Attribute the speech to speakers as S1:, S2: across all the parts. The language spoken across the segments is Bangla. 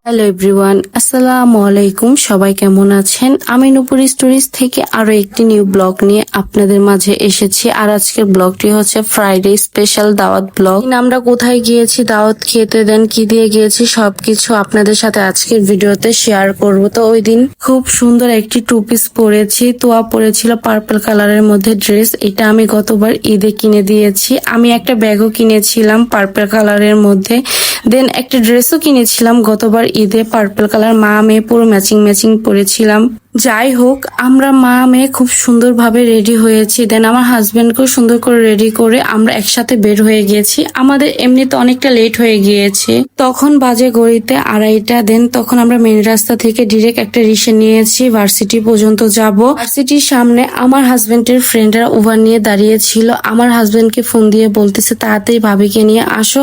S1: হ্যালো এভরিওয়ান, আসসালামু আলাইকুম। সবাই কেমন আছেন? আমি নূপুর স্টোরিজ থেকে আরো একটি নিউ ব্লগ নিয়ে আপনাদের মাঝে এসেছি। আর আজকের ব্লগটি হচ্ছে ফ্রাইডে স্পেশাল দাওয়াত ব্লগ। আমরা কোথায় গিয়েছি, দাওয়াত খেতে, দেন কি দিয়ে গিয়েছি, সবকিছু আপনাদের সাথে আজকের ভিডিওতে শেয়ার করব। তো ওই দিন খুব সুন্দর একটি টু পিস পরেছি, তোয়া পরেছিল পার্পল কালারের মধ্যে ড্রেস। এটা আমি গতবার ঈদে কিনে দিয়েছি। আমি একটা ব্যাগও কিনেছিলাম পার্পল কালারের মধ্যে, দেন একটা ড্রেসও কিনেছিলাম গতবার ঈদে পার্পল কালার। মা মেয়ে পুরো ম্যাচিং ম্যাচিং পরেছিলাম। যাই হোক, আমরা মা মেয়ে খুব সুন্দরভাবে রেডি হয়েছি। দেন আমার হাজবেন্ডকেও সুন্দর করে রেডি করে আমরা একসাথে বের হয়ে গিয়েছি। আমাদের এমনিতে অনেকটা লেট হয়ে গিয়েছে, তখন বাজে ঘড়িতে 2:30। দেন তখন আমরা মেন রাস্তা থেকে ডিরেক্ট একটা রিক্সা নিয়েছি, ভার্সিটি পর্যন্ত যাব। ভার্সিটির সামনে আমার হাজবেন্ডের ফ্রেন্ডরা ওভার নিয়ে দাঁড়িয়েছিল। আমার হাজবেন্ডকে ফোন দিয়ে বলতেছে তাড়াতাড়ি ভাবিকে নিয়ে আসো,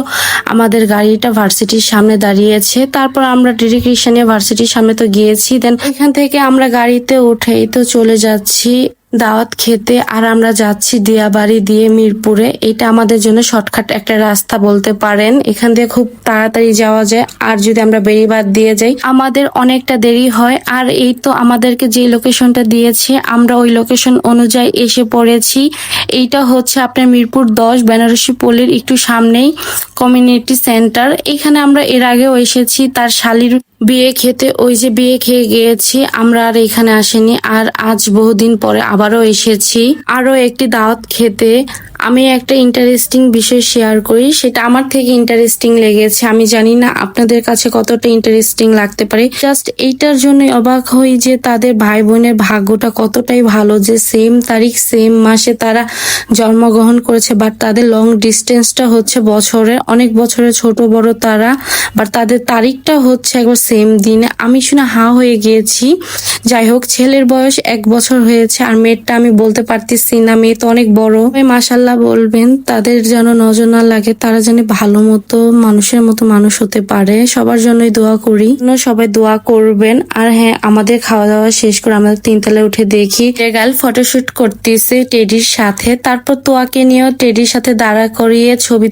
S1: আমাদের গাড়িটা ভার্সিটির সামনে দাঁড়িয়েছে। তারপর আমরা ডিরেক্ট রিক্সা নিয়ে ভার্সিটির সামনে তো গিয়েছি। দেন এখান থেকে আমরা গাড়িতে উঠেই তো চলে যাচ্ছি দাওয়াত খেতে। আর আমরা যাচ্ছি দিয়াবাড়ি দিয়ে মিরপুরে। এটা আমাদের জন্য শর্টকাট একটা রাস্তা বলতে পারেন। এখান দিয়ে খুব তাড়াতাড়ি যাওয়া যায়। আর যদি আমরা বেড়িবাঁধ দিয়ে যাই আমাদের অনেকটা দেরি হয়। আর এই তো আমাদেরকে যে লোকেশনটা দিয়েছে আমরা ওই লোকেশন অনুযায়ী এসে পড়েছি। এইটা হচ্ছে আপনার মিরপুর 10 বেনারসি পল্লীর একটু সামনেই কমিউনিটি সেন্টার। এখানে আমরা এর আগেও এসেছি তার শালির বিয়ে খেতে। ওই যে বিয়ে খেয়ে গিয়েছি আমরা, আর এখানে আসেনি। আর আজ বহুদিন পরে আবারও এসেছি আরো একটি দাওয়াত খেতে। আমি একটা ইন্টারেস্টিং বিষয় শেয়ার করি, সেটা আমার থেকে ইন্টারেস্টিং লেগেছে। আমি জানি না আপনাদের কাছে কতটা ইন্টারেস্টিং লাগতে পারে। জাস্ট এইটার জন্য অবাক হই যে তাদের ভাই বোনের ভাগ্যটা কতটাই ভালো যে সেম তারিখ সেম মাসে তারা জন্মগ্রহণ করেছে। বাট তাদের লং ডিস্টেন্সটা হচ্ছে বছরের, অনেক বছরের ছোট বড় তারা। বাট তাদের তারিখটা হচ্ছে একবার সেম দিনে। আমি শুনে হা হয়ে গিয়েছি। যাই হোক, ছেলের বয়স 1 বছর হয়েছে আর মেয়েরটা আমি বলতে পারতেছি না, মেয়ে তো অনেক বড়। মাশাল্লাহ বলবেন, তাদের যেন নজর না লাগে, তারা যেন ভালো মতো মানুষের মতো মানুষ হতে পারে। সবার জন্যই দোয়া করি, সবাই দোয়া করবেন। আর হ্যাঁ, আমাদের খাওয়া দাওয়া শেষ করে আমরা 3 তলায় উঠে দেখি গার্ল ফটোশুট করতেছে টেডির সাথে। তারপর তোয়াকে নিয়েও টেডির সাথে দাঁড়া করিয়ে ছবি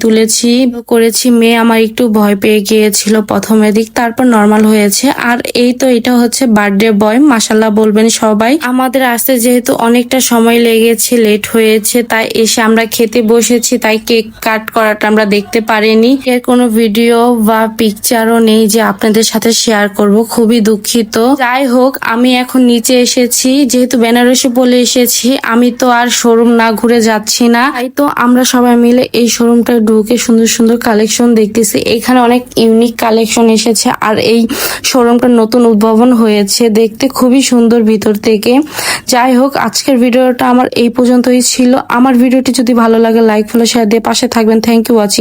S1: করেছি। মেয়ে আমার একটু ভয় পেয়ে গিয়েছিল প্রথমের দিক, তারপর নর্মাল হয়েছে। আর এই তো এটা হচ্ছে বার্থডে বয়, মাশাল্লাহ বলবেন সবাই। আমাদের আসতে যেহেতু অনেকটা সময় লেগেছে, লেট হয়েছে, তাই এসে আমরা খেতে বসেছি, তাই কেক কাট করাটা আমরা দেখতে পারিনি। এর কোনো ভিডিও বা পিকচারও নেই যে আপনাদের সাথে শেয়ার করব, খুবই দুঃখিত। যাই হোক, আমি এখন নিচে এসেছি, যেহেতু বেনারসি বলে এসেছি, আমি তো আর শোরুম না ঘুরে যাচ্ছি না। তাই তো আমরা সবাই মিলে এই শোরুমটা ঢুকে সুন্দর সুন্দর কালেকশন দেখতেছি। এখানে অনেক ইউনিক কালেকশন এসেছে আর এই শোরুমটা নতুন উদ্ভাবন হয়েছে, দেখতে খুবই সুন্দর ভিতর থেকে। যাই হোক, আজকের ভিডিওটা আমার এই পর্যন্তই ছিল। আমার ভিডিওটি যদি ভালো লাগে লাইক ফলো শেয়ার দিয়ে পাশে থাকবেন। Thank you watching.